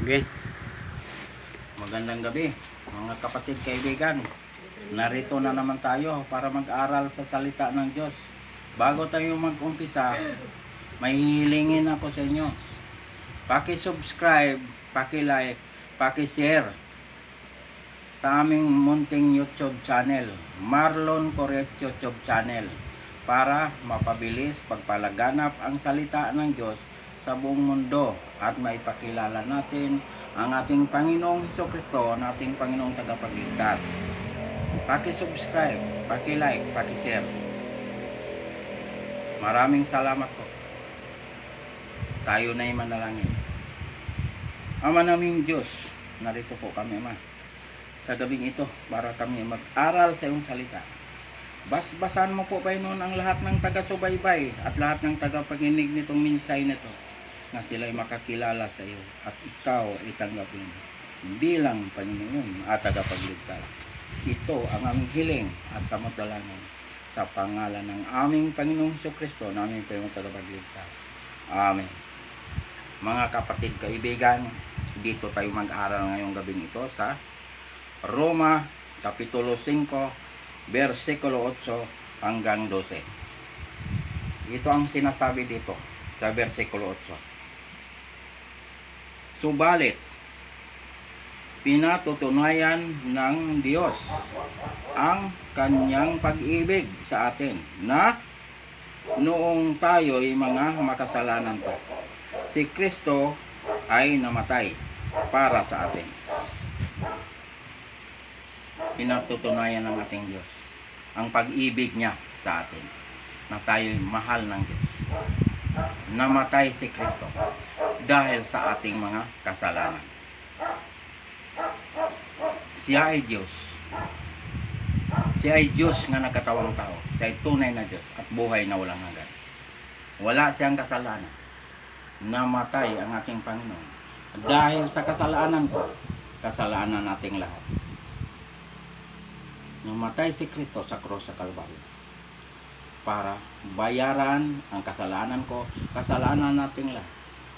Okay. Magandang gabi, mga kapatid kaibigan. Narito na naman tayo para mag-aral sa salita ng Diyos. Bago tayo mag-umpisa, may hihilingin ako sa inyo. Paki-subscribe, paki-like, paki-share sa aming munting YouTube channel, Marlon Corret YouTube channel, para mapabilis pagpalaganap ang salita ng Diyos sa buong mundo at maipakilala natin ang ating Panginoong Hesukristo, ang ating Panginoong Tagapagligtas. Paki-subscribe, paki-like, paki-share. Maraming salamat po. Tayo na'y manalangin. Ama naming Diyos, narito po kami, Ama, sa gabing ito para kami mag-aral sa iyong salita. Basbasan mo po, Panginoon, ang lahat ng taga-subaybay at lahat ng taga-paginig nitong minsay nito, na sila'y makakilala sa iyo at ikaw ay tanggapin bilang Panginoon at tagapagligtas. Ito ang aming hiling at samot-dalangin sa pangalan ng aming Panginoong Hesukristo, na aming Panginoong tagapagligtas. Amen. Mga kapatid kaibigan, dito tayo mag-aral ngayong gabing ito sa Roma Kapitulo 5 versikulo 8 hanggang 12. Ito ang sinasabi dito sa versikulo 8. Subalit, pinatutunayan ng Diyos ang kanyang pag-ibig sa atin na noong tayo'y mga makasalanan pa, si Kristo ay namatay para sa atin. Pinatutunayan ng ating Diyos ang pag-ibig niya sa atin, na tayo'y mahal ng Diyos. Namatay si Kristo dahil sa ating mga kasalanan. Siya ay Diyos. Siya ay Diyos nga nagkatawang tao. Siya ay tunay na Diyos at buhay na walang hanggan. Wala siyang kasalanan. Namatay ang ating Panginoon. Dahil sa kasalanan ko, kasalanan nating lahat. Namatay si Kristo sa krus sa Kalbaryo para bayaran ang kasalanan ko, kasalanan nating lahat.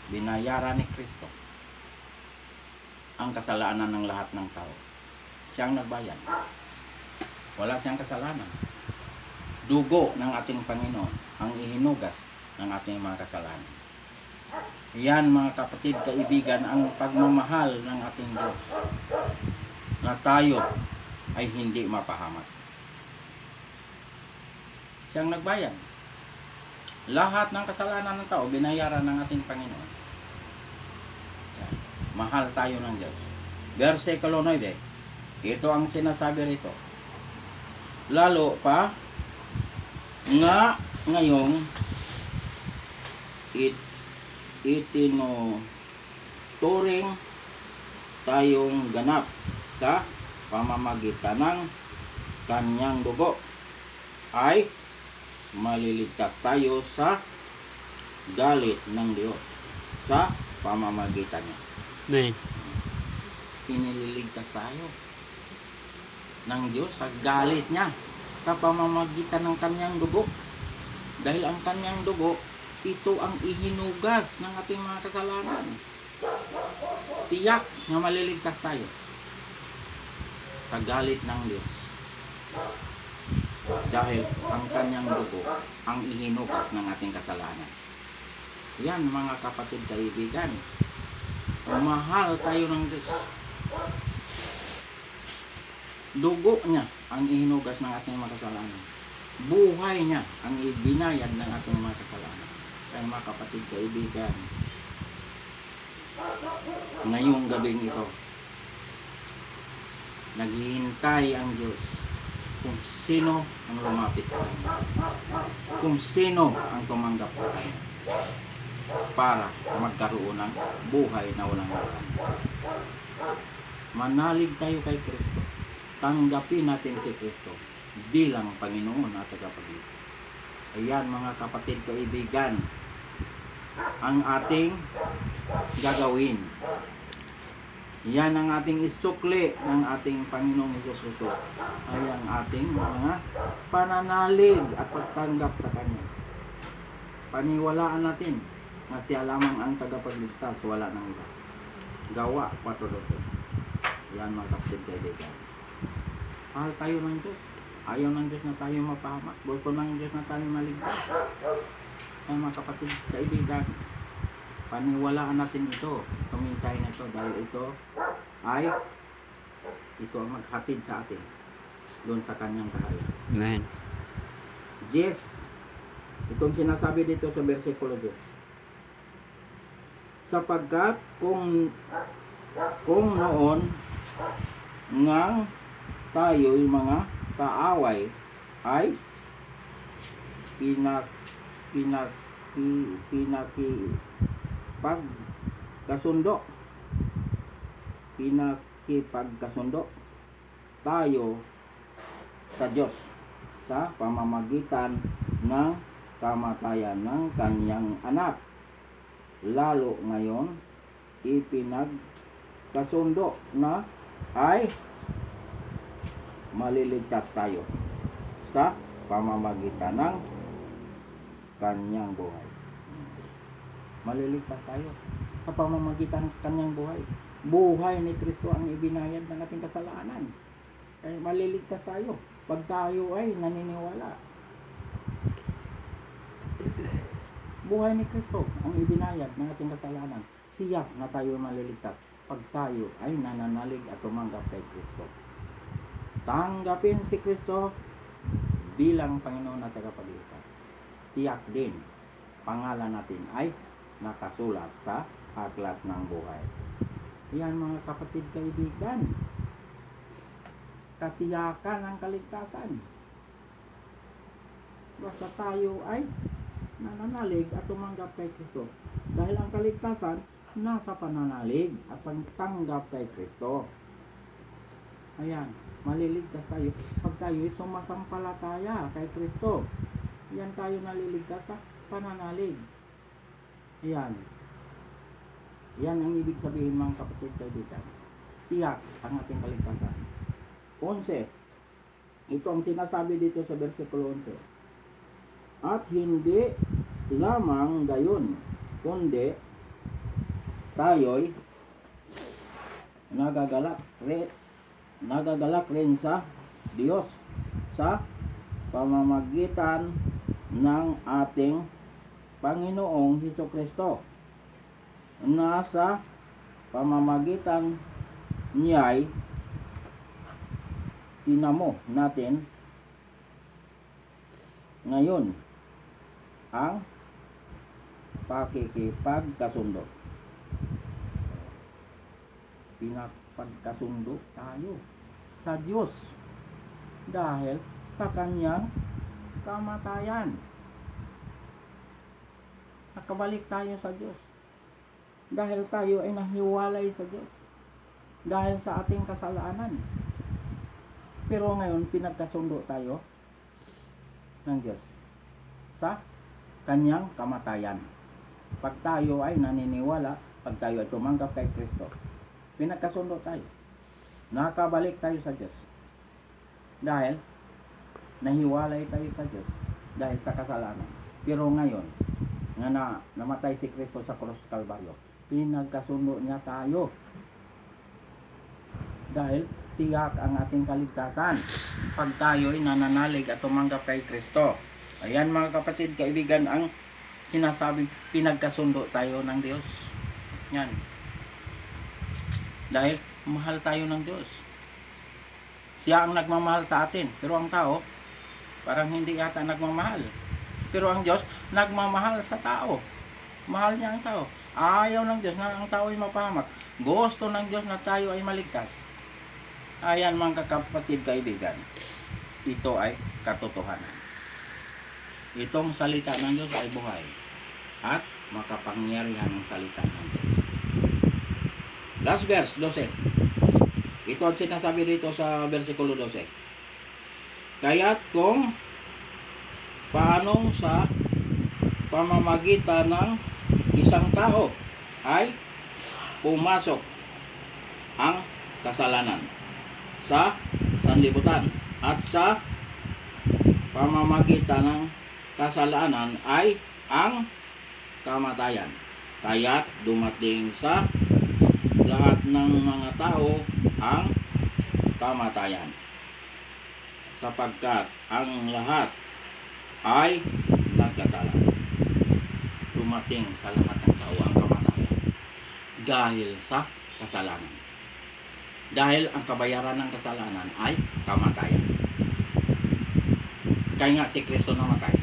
Binayaran ni Kristo ang kasalanan ng lahat ng tao. Siyang nagbayad. Wala siyang kasalanan. Dugo ng ating Panginoon ang ihinugas ng ating mga kasalanan. Yan, mga kapatid kaibigan, ang pagmamahal ng ating Diyos, na tayo ay hindi mapahamak. Siyang nagbayad. Lahat ng kasalanan ng tao binayaran ng ating Panginoon. Mahal tayo ng Diyos. Versikulo 9, ito ang sinasabi rito. Lalo pa nga ngayong itinuturing tayong ganap sa pamamagitan ng kanyang dugo, ay maliligtas tayo sa galit ng Diyos sa pamamagitan niya. Inililigtas tayo ng Diyos sa galit niya sa pamamagitan ng kanyang dugo. Dahil ang kanyang dugo, ito ang ihinugas ng ating mga kasalanan. Tiyak na maliligtas tayo sa galit ng Diyos. Dahil ang kanyang dugo ang ihinugas ng ating kasalanan. Yan, mga kapatid kaibigan, mahal tayo ng Diyos. Dugo niya ang ihinugas ng ating mga kasalanan. Buhay niya ang ibinayad ng ating mga kasalanan. Kaya, mga kapatid kaibigan, ngayong gabing ito, naghihintay ang Diyos kung sino ang lumapit sa Kanya, kung sino ang tumanggap sa Kanya, para magkaroon ng buhay na walang hanggan. Manalig tayo kay Kristo. Tanggapin natin si Kristo bilang Panginoon at tagapagligtas. Ayan, mga kapatid kaibigan, ang ating gagawin. Yan ang ating isukli ng ating Panginoong Hesukristo, ay ang ating mga pananalig at pagtanggap sa Kanya. Paniwalaan natin na siya lamang ang tagapagligtas, wala nang iba. gawa 4:12. Yan mga kapatid kaibigan. Mahal tayo ng Diyos. Ayaw ng Diyos na tayo mapahamak. Gusto ng Diyos na tayo maligtas. Ay mga kapatid kaibigan, paniwalaan natin ito. Tuminsay na ito dahil ito ang maghatid sa atin doon sa kanyang kaharian. Amen. Yes. Itong sinasabi dito sa versikulo 10. Sapagkat kung noon nga tayo'y mga kaaway ay pinakipagkasundo tayo sa Diyos sa pamamagitan ng kamatayan ng kanyang anak. Lalo ngayon ipinagkasundo na ay maliligtas tayo sa pamamagitan ng kanyang buhay. Maliligtas tayo sa pamamagitan ng kanyang buhay. Buhay ni Kristo ang ibinayad ng ating kasalanan. Kaya maliligtas tayo pag tayo ay naniniwala. Buhay ni Kristo ang ibinayad ng ating kasalanan. Siya na tayo maliligtas pag tayo ay nananalig at tumanggap kay Kristo. Tanggapin si Kristo bilang Panginoon at tagapagligtas. Tiyak din, pangalan natin ay nakasulat sa aklat ng buhay. Yan mga kapatid kaibigan, katiyakan ng kaligtasan. Basta tayo ay nananalig at tumanggap kay Kristo. Dahil ang kaligtasan nasa pananalig at pagtanggap kay Kristo. Ayan, maliligtas tayo pag tayo ay sumasampalataya kay Kristo. Yan tayo naliligtas sa pananalig. Ayan. Yan ang ibig sabihin mga kapatid kaibigan. Tiyak ang ating kaligtasan. 11. Ito ang sinasabi dito sa versikulo 11. At hindi lamang gayon, kundi tayo'y nagagalak rin sa Diyos sa pamamagitan ng ating Panginoong Hesukristo, na sa pamamagitan niya'y tinamo natin ngayon ang pakikipagkasundo. Pinapagkasundo tayo sa Diyos dahil sa kanyang kamatayan. Nakabalik tayo sa Diyos dahil tayo ay nahiwalay sa Diyos dahil sa ating kasalanan. Pero ngayon pinagkasundo tayo ng Diyos sa kanyang kamatayan. Pag tayo ay naniniwala, pag tayo ay tumanggap kay Kristo, pinagkasundo tayo. Nakabalik tayo sa Diyos dahil nahiwalay tayo sa Diyos dahil sa kasalanan. Pero ngayon nga namatay si Kristo sa krus Kalbaryo, pinagkasundo niya tayo dahil tiyak ang ating kaligtasan pag tayo ay nananalig at tumanggap kay Kristo. Ayan mga kapatid kaibigan ang sinasabing pinagkasundo tayo ng Diyos. Yan. Dahil mahal tayo ng Diyos. Siya ang nagmamahal sa atin. Pero ang tao, parang hindi yata nagmamahal. Pero ang Diyos, nagmamahal sa tao. Mahal niya ang tao. Ayaw ng Diyos na ang tao ay mapahamak. Gusto ng Diyos na tayo ay maligtas. Ayan mga kapatid kaibigan. Ito ay katotohanan. Itong salita ng Diyos ay buhay. At makapangyarihan ng salita ng Diyos. Last verse, 12. Ito ang sinasabi dito sa versikulo 12. Kaya't kung paanong sa pamamagitan ng isang tao ay pumasok ang kasalanan sa sanlibutan at sa pamamagitan ng kasalanan ay ang kamatayan. Kaya't dumating sa lahat ng mga tao ang kamatayan, sapagkat ang lahat ay nagkasala. Dumating sa lahat ng tao ang kamatayan dahil sa kasalanan. Dahil ang kabayaran ng kasalanan ay kamatayan. Kaya nga si Kristo namatay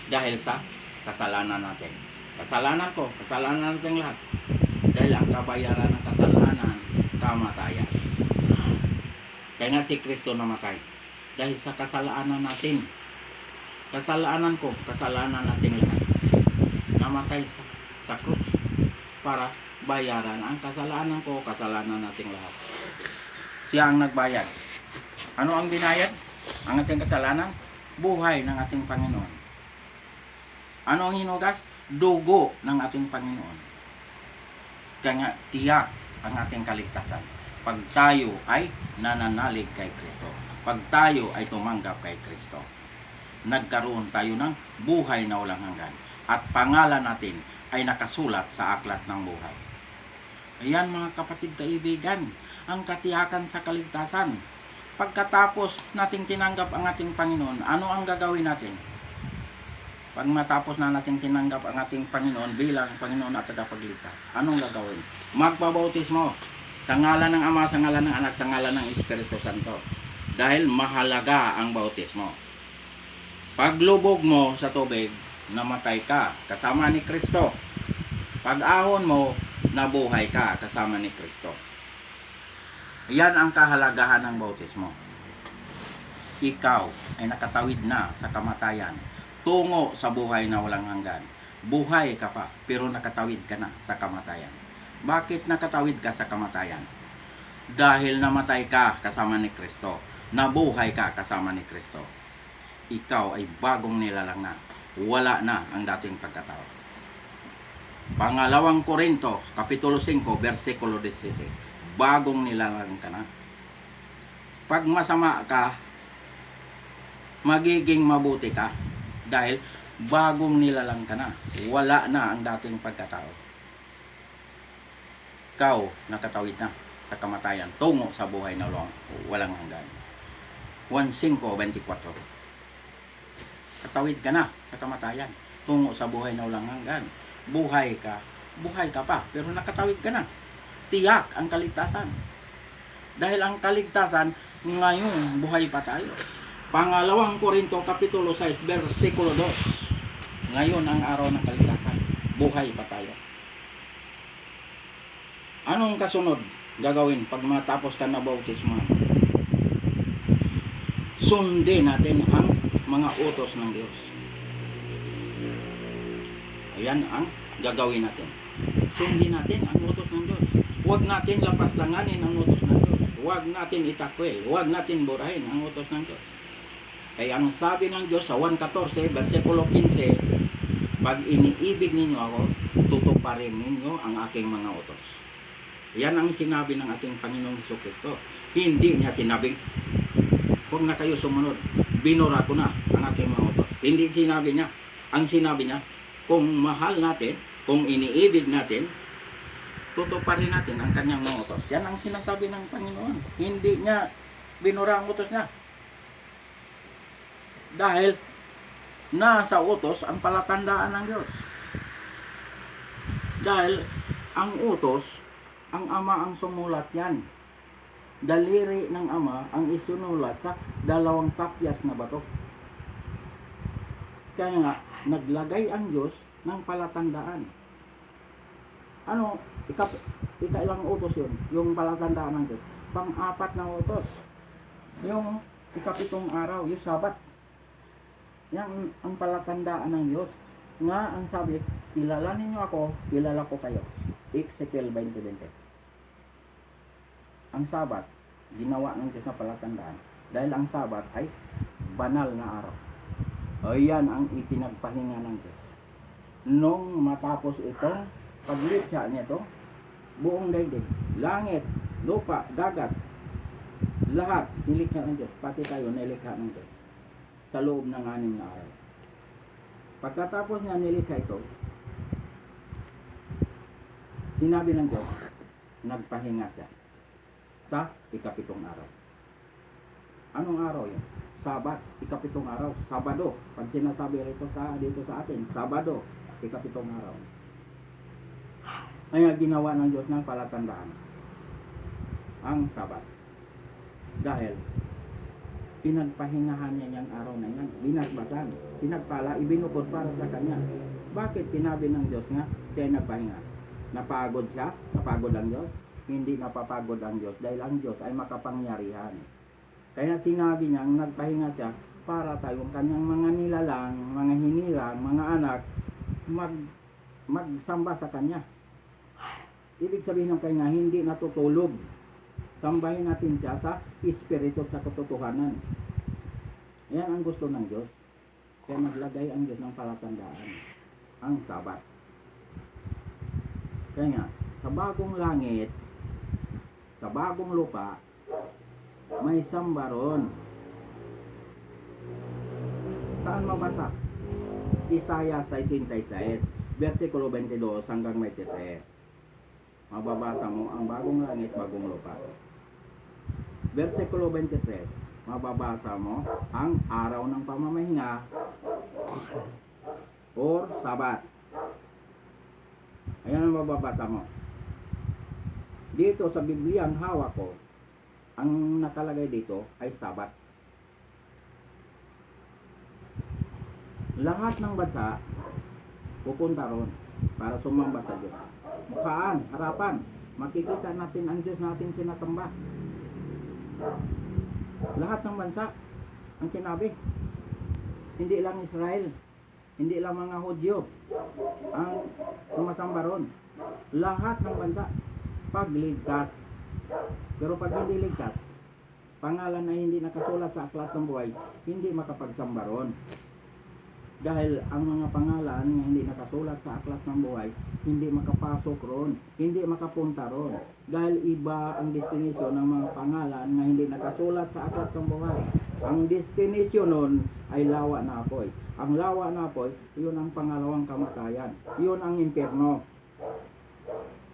dahil sa kasalanan natin. Kasalanan ko, kasalanan natin lahat. Dahil ang kabayaran ng kasalanan, kamatayan. Kaya nga si Kristo namatay dahil sa kasalanan natin. Kasalanan ko, kasalanan natin lahat. Namatay sa krus para bayaran ang kasalanan ko, kasalanan natin lahat. Siya ang nagbayad. Ano ang binayad? Ang ating kasalanan? Buhay ng ating Panginoon. Ano ang hinugas? Dugo ng ating Panginoon. Kaya nga, tiyak ang ating kaligtasan. Pag tayo ay nananalig kay Kristo. Pag tayo ay tumanggap kay Kristo. Nagkaroon tayo ng buhay na walang hanggan. At pangalan natin ay nakasulat sa aklat ng buhay. Ayan mga kapatid kaibigan, ang katiyakan sa kaligtasan. Pagkatapos nating tinanggap ang ating Panginoon, ano ang gagawin natin? Pag matapos na nating tinanggap ang ating Panginoon bilang Panginoon at tagapagligtas, anong gagawin? Magbabautismo sa ngalan ng Ama, sa ngalan ng Anak, sa ngalan ng Espiritu Santo. Dahil mahalaga ang bautismo. Paglubog mo sa tubig, namatay ka kasama ni Kristo. Pag-ahon mo, nabuhay ka kasama ni Kristo. Yan ang kahalagahan ng bautismo. Ikaw ay nakatawid na sa kamatayan tungo sa buhay na walang hanggan. Buhay ka pa, pero nakatawid ka na sa kamatayan. Bakit nakatawid ka sa kamatayan? Dahil namatay ka kasama ni Kristo. Nabuhay ka kasama ni Kristo. Ikaw ay bagong nilalang na. Wala na ang dating pagkatao. Pangalawang Korinto, Kapitulo 5, versikulo 17. Bagong nilalang ka na. Pag masama ka, magiging mabuti ka. Dahil bagong nilalang ka na. Wala na ang dating pagkatao. Ikaw nakatawid na sa kamatayan tungo sa buhay na walang hanggan. 1:5:24. Katawid ka na sa kamatayan tungo sa buhay na walang hanggan. Buhay ka pa, pero nakatawid ka na. Tiyak ang kaligtasan. Dahil ang kaligtasan, ngayon buhay pa tayo. Pangalawang Korinto, Kapitulo 6, versikulo 2. Ngayon ang araw ng kaligtasan. Buhay pa tayo. Anong kasunod gagawin pag matapos ka na bautismo? Sundin natin ang mga utos ng Diyos. Ayan ang gagawin natin. Sundin natin ang utos ng Diyos. Huwag natin lapaslanganin ang utos ng Diyos. Huwag natin itakwe. Huwag natin burahin ang utos ng Diyos. Kaya ang sabi ng Diyos sa 1:14, versikulo 15, pag iniibig ninyo ako, tutuparin ninyo ang aking mga utos. Yan ang sinabi ng ating Panginoong Jesucristo. Hindi niya sinabing, huwag na kayo sumunod. Binura ko na ang aking mga utos. Hindi sinabi niya. Ang sinabi niya, kung mahal natin, kung iniibig natin, tutuparin natin ang kanyang mga utos. Yan ang sinasabi ng Panginoon. Hindi niya binura ang utos niya. Dahil nasa utos ang palatandaan ng Diyos. Dahil ang utos, ang Ama ang sumulat yan. Daliri ng Ama ang isunulat sa 2 tapyas na bato. Kaya nga, naglagay ang Diyos ng palatandaan. Ano, ikailang utos yun? Yung palatandaan ng Diyos. Pang-4 na utos. Yung ikapitong araw, yung Sabat. Yan ang palatandaan ng Diyos. Nga ang sabi, kilala ninyo ako, kilala ko kayo. Ezekiel 20:20. Ang Sabat, ginawa ng Diyos na palatandaan. Dahil ang Sabat ay banal na araw. Ayan ang ipinagpahinga ng Diyos. Nung matapos itong paglikha nito, buong daigdig, langit, lupa, dagat, lahat nilikha ng Diyos. Pati tayo nilikha ng Diyos sa loob ng 6 na araw. Pagkatapos niya nilikha ito, sinabi ng Diyos, nagpahinga siya sa ikapitong araw. Anong araw yun? Sabat, ikapitong araw. Sabado. Pag sinasabi rito dito sa atin, Sabado, ikapitong araw. Kaya ginawa ng Diyos ng palatandaan ang Sabat. Dahil pinagpahingahan niya niyang araw na yan. Binagbasan, pinagpala, ibinukod para sa kanya. Bakit sinabi ng Diyos nga siya nagpahinga? Napagod siya? Napagod ang Diyos? Hindi napapagod ang Diyos dahil ang Diyos ay makapangyarihan. Kaya sinabi niyang nagpahinga siya para tayong kanyang mga nilalang, mga hinirang, mga anak magsamba sa kanya. Ibig sabihin ng pahinga, hindi natutulog. Sambahin natin siya sa espiritu sa katotohanan. Yan ang gusto ng Diyos. Kaya naglagay ang Diyos ng palatandaan, ang Sabat. Kaya nga, sa bagong langit, sa bagong lupa, may samba ron. Saan mabasa? Isaiah 66, versikulo 22 hanggang 23. Mababasa mo ang bagong langit, bagong lupa. Versikulo 23, mababasa mo ang araw ng pamamahinga or Sabat. Ayan ang mababasa mo. Dito sa Biblia ang hawak ko, ang nakalagay dito ay Sabat. Lahat ng bansa pupunta ron para sumamba sa Diyos. Mukhaan, harapan, makikita natin ang Diyos natin sinasamba. Lahat ng bansa ang sinabi. Hindi lang Israel, hindi lang mga Hudyo ang sumasamba ron. Lahat ng bansa pagligtas. Pero pag hindi ligtas, pangalan na hindi nakasulat sa aklat ng buhay, hindi makapagsamba ron. Dahil ang mga pangalan na hindi nakasulat sa aklat ng buhay, hindi makapasok ron, hindi makapunta ron. Dahil iba ang destinasyon ng mga pangalan na hindi nakasulat sa aklat ng buhay. Ang destinasyon nun ay lawa na apoy. Ang lawa na apoy, yun ang pangalawang kamatayan. Yun ang impyerno.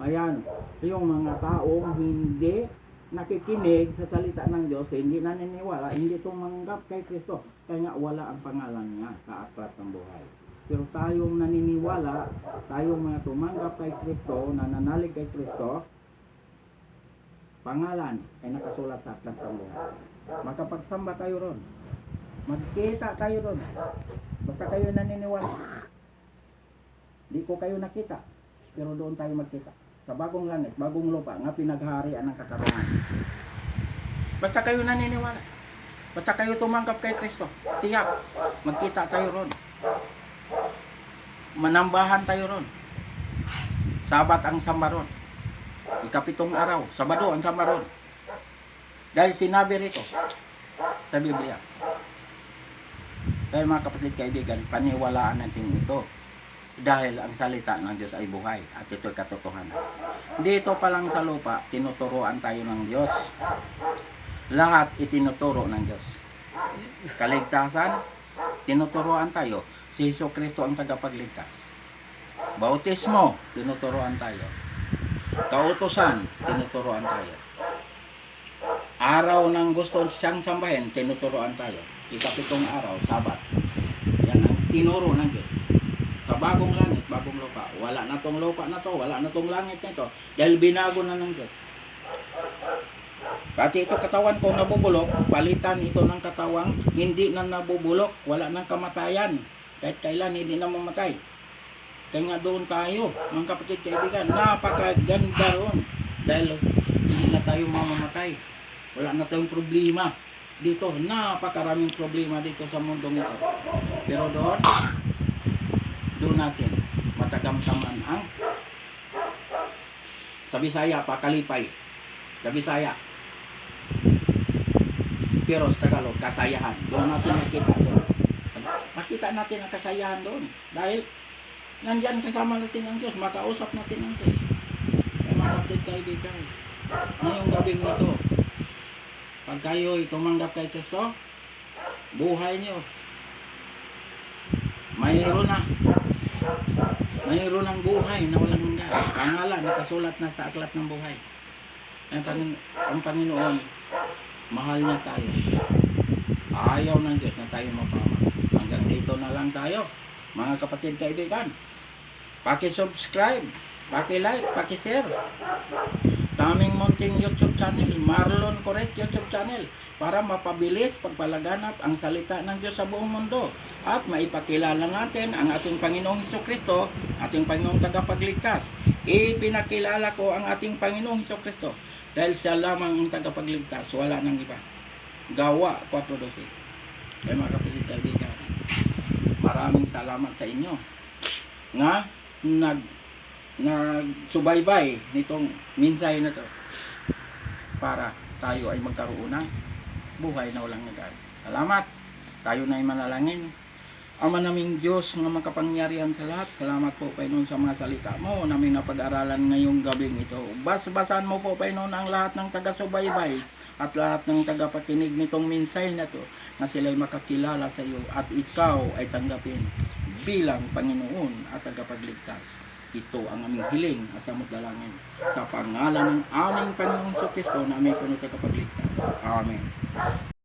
Ayan, yung mga taong hindi nakikinig sa salita ng Diyos, hindi naniniwala, hindi tumanggap kay Kristo. Kaya nga wala ang pangalan niya sa aklat ng buhay. Pero tayong naniniwala, tayong mga tumanggap kay Kristo, nananalig kay Kristo, pangalan ay nakasulat sa aklat ng buhay. Makapagsamba tayo ron. Magkita tayo ron. Basta kayo naniniwala. Di ko kayo nakita, pero doon tayo magkita. Sa bagong langit, bagong lupa, nga pinagharian ng katarungan. Basta kayo naniniwala. Basta kayo tumanggap kay Kristo. Tiyak, magkita tayo ron. Manambahan tayo ron. Sabat ang samba ron. Ikapitong araw, Sabado ang samba ron. Dahil sinabi rito sa Biblia. Kaya mga kapatid, kaibigan, paniwalaan natin ito. Dahil ang salita ng Diyos ay buhay at ito'y katotohanan. Dito pa lang sa lupa, tinuturoan tayo ng Diyos. Lahat itinuturo ng Diyos. Kaligtasan, tinuturoan tayo. Si Jesucristo ang tagapagligtas. Bautismo, tinuturoan tayo. Kautusan, tinuturoan tayo. Araw ng gusto siyang sambahin, tinuturoan tayo. Ikapitong araw, Sabat. Yan ang tinuro ng Diyos. Sa bagong langit, bagong lupa. Wala na tong lupa na to, wala na tong langit na ito. Dahil binago na ng Diyos. Pati ito katawan ko nabubulok, palitan ito ng katawang hindi na nabubulok, wala nang kamatayan. Kahit kailan hindi na mamatay. Kaya nga doon tayo, mga kapatid kaibigan, napakaganda roon. Dahil hindi na tayo mamamatay. Wala na tayong problema dito. Napakaraming problema dito sa mundong ito. Pero doon natin matagamtaman ang sa Bisaya pakalipay, sa Bisaya, pero sa Tagalog kasayahan. Doon natin makita doon. Makita natin ang kasayahan doon dahil nandyan kasama natin ang Diyos, makausap natin ang Diyos. Mga kapatid kaibigan, ngayong gabing ito, pag kayo'y tumanggap kay Kristo, buhay niyo mayroon ng buhay na walang hanggan. Pangalan nakasulat na sa aklat ng buhay. Ang Panginoon, mahal niya tayo. Ayaw ng Diyos na tayo mapama. Hanggang dito na lang tayo. Mga kapatid, kaibigan, paki-subscribe, paki-like, paki-share sa aming munting YouTube channel, Marlon Correct YouTube channel, para mapabilis pagpalaganap ang salita ng Diyos sa buong mundo at maipakilala natin ang ating Panginoong Hesukristo, ating Panginoong tagapagligtas. Ipinakilala ko ang ating Panginoong Hesukristo dahil siya lamang ang tagapagligtas, wala nang iba. Gawa 4:12. Kaya mga kapatid, kaibigan, maraming salamat sa inyo nga nagsubaybay nitong minsay na to para tayo ay magkaroon ng buhay na walang hanggan. Salamat. Tayo na ay manalangin. Ama naming Diyos na makapangyarihan sa lahat, salamat po Panginoon sa mga salita mo na may napag-aralan ngayong gabing ito. Basahan mo po Panginoon ang lahat ng taga-subaybay at lahat ng tagapakinig nitong minsay na to, na sila'y makakilala sa iyo at ikaw ay tanggapin bilang Panginoon at tagapagligtas. Ito ang aming hiling at samot dalangin sa pangalan ng aming Panginoong Kristo na aming tagapagligtas. Amen.